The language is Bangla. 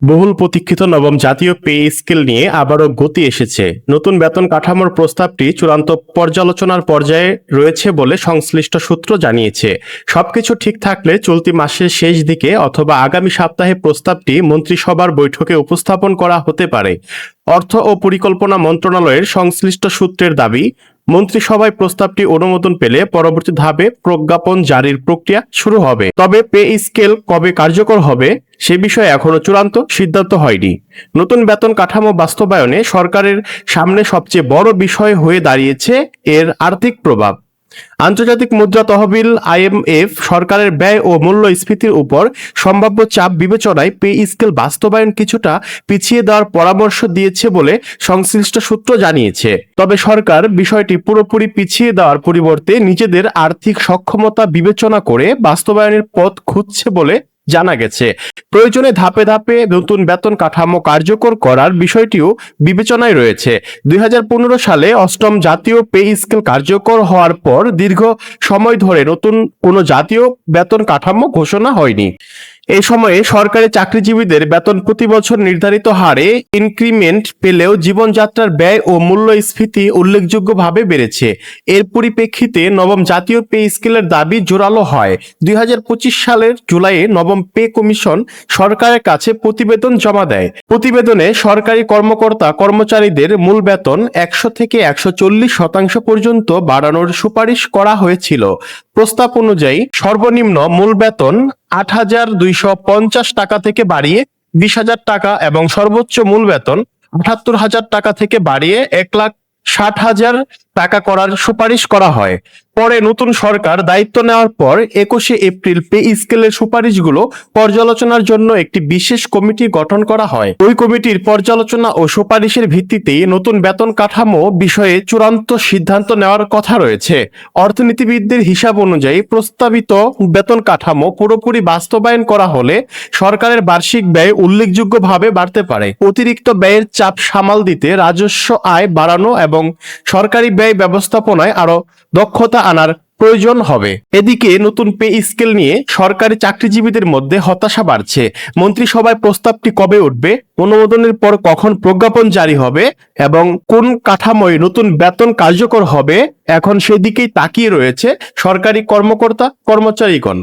বহুল প্রতীক্ষিত নবম জাতীয় পে স্কেল নিয়ে আবারও গতি এসেছে। নতুন বেতন কাঠামোর প্রস্তাবটি চূড়ান্ত পর্যালোচনার পর্যায়ে রয়েছে বলে সংশ্লিষ্ট সূত্র জানিয়েছে। সবকিছু ঠিক থাকলে চলতি মাসের শেষ দিকে অথবা আগামী সপ্তাহে প্রস্তাবটি মন্ত্রিসভার বৈঠকে উপস্থাপন করা হতে পারে। অর্থ ও পরিকল্পনা মন্ত্রণালয়ের সংশ্লিষ্ট সূত্রের দাবি, মন্ত্রিসভায় প্রস্তাবটি অনুমোদন পেলে পরবর্তী ধাপে প্রজ্ঞাপন জারির প্রক্রিয়া শুরু হবে। তবে পে স্কেল কবে কার্যকর হবে সে বিষয়ে এখনো চূড়ান্ত সিদ্ধান্ত হয়নি। নতুন বেতন কাঠামো বাস্তবায়নে সরকারের সামনে সবচেয়ে বড় বিষয় হয়ে দাঁড়িয়েছে এর আর্থিক প্রভাব। আন্তর্জাতিক মুদ্রা তহবিল আইএমএফ সরকারের ব্যয় ও মূল্যস্ফীতির উপর সম্ভাব্য চাপ বিবেচনায় পে স্কেল বাস্তবায়ন কিছুটা পিছিয়ে দেওয়ার পরামর্শ দিয়েছে বলে সংশ্লিষ্ট সূত্র জানিয়েছে। তবে সরকার বিষয়টি পুরোপুরি পিছিয়ে দেওয়ার পরিবর্তে নিজেদের আর্থিক সক্ষমতা বিবেচনা করে বাস্তবায়নের পথ খুঁজছে বলে জানা গেছে। প্রয়োজনে ধাপে ধাপে নতুন বেতন কাঠামো কার্যকর করার বিষয়টিও বিবেচনায় রয়েছে। 2015 সালে অষ্টম জাতীয় পে স্কেল কার্যকর হওয়ার পর দীর্ঘ সময় ধরে নতুন কোনো জাতীয় বেতন কাঠামো ঘোষণা হয়নি। এই সময়ে সরকারি চাকরিজীবীদের বেতন প্রতি বছর নির্ধারিত হারে ইনক্রিমেন্ট পেলেও জীবনযাত্রার ব্যয় ও মূল্যস্ফীতি উল্লেখযোগ্যভাবে বেড়েছে। এর পরিপ্রেক্ষিতে নবম জাতীয় পে স্কেলের দাবি জোরালো হয়। 2025 সালের জুলাইয়ে নবম পে কমিশন সরকারের কাছে প্রতিবেদন জমা দেয়। প্রতিবেদনে সরকারি কর্মকর্তা কর্মচারীদের মূল বেতন 100 থেকে 140% পর্যন্ত বাড়ানোর সুপারিশ করা হয়েছিল। প্রস্তাব অনুযায়ী সর্বনিম্ন মূল বেতন 8,250 টাকা থেকে বাড়িয়ে 20,000 টাকা এবং সর্বোচ্চ মূল বেতন 78,000 টাকা থেকে বাড়িয়ে 1,60,000 টাকা করার সুপারিশ করা হয়। পরে নতুন সরকার দায়িত্ব নেওয়ার পর 21শে এপ্রিল পে স্কেলের সুপারিশগুলো পর্যালোচনার জন্য একটি বিশেষ কমিটি গঠন করা হয়। ওই কমিটির পর্যালোচনা ও সুপারিশের ভিত্তিতে নতুন বেতন কাঠামো বিষয়ে চূড়ান্ত সিদ্ধান্ত নেওয়ার কথা রয়েছে। অর্থনীতিবিদদের হিসাব অনুযায়ী প্রস্তাবিত বেতন কাঠামো পুরোপুরি বাস্তবায়ন করা হলে সরকারের বার্ষিক ব্যয় উল্লেখযোগ্যভাবে বাড়তে পারে। অতিরিক্ত ব্যয়ের চাপ সামাল দিতে রাজস্ব আয় বাড়ানো এবং সরকারি ব্যয় ব্যবস্থাপনায় আরো দক্ষতা আনার প্রয়োজন হবে। এদিকে নতুন পে স্কেল নিয়ে সরকারি চাকরিজীবীদের মধ্যে হতাশা বাড়ছে। মন্ত্রিসভায় প্রস্তাবটি কবে উঠবে, অনুমোদনের পর কখন প্রজ্ঞাপন জারি হবে এবং কোন কাঠামোয় নতুন বেতন কার্যকর হবে, এখন সেদিকেই তাকিয়ে রয়েছে সরকারি কর্মকর্তা কর্মচারীগণ।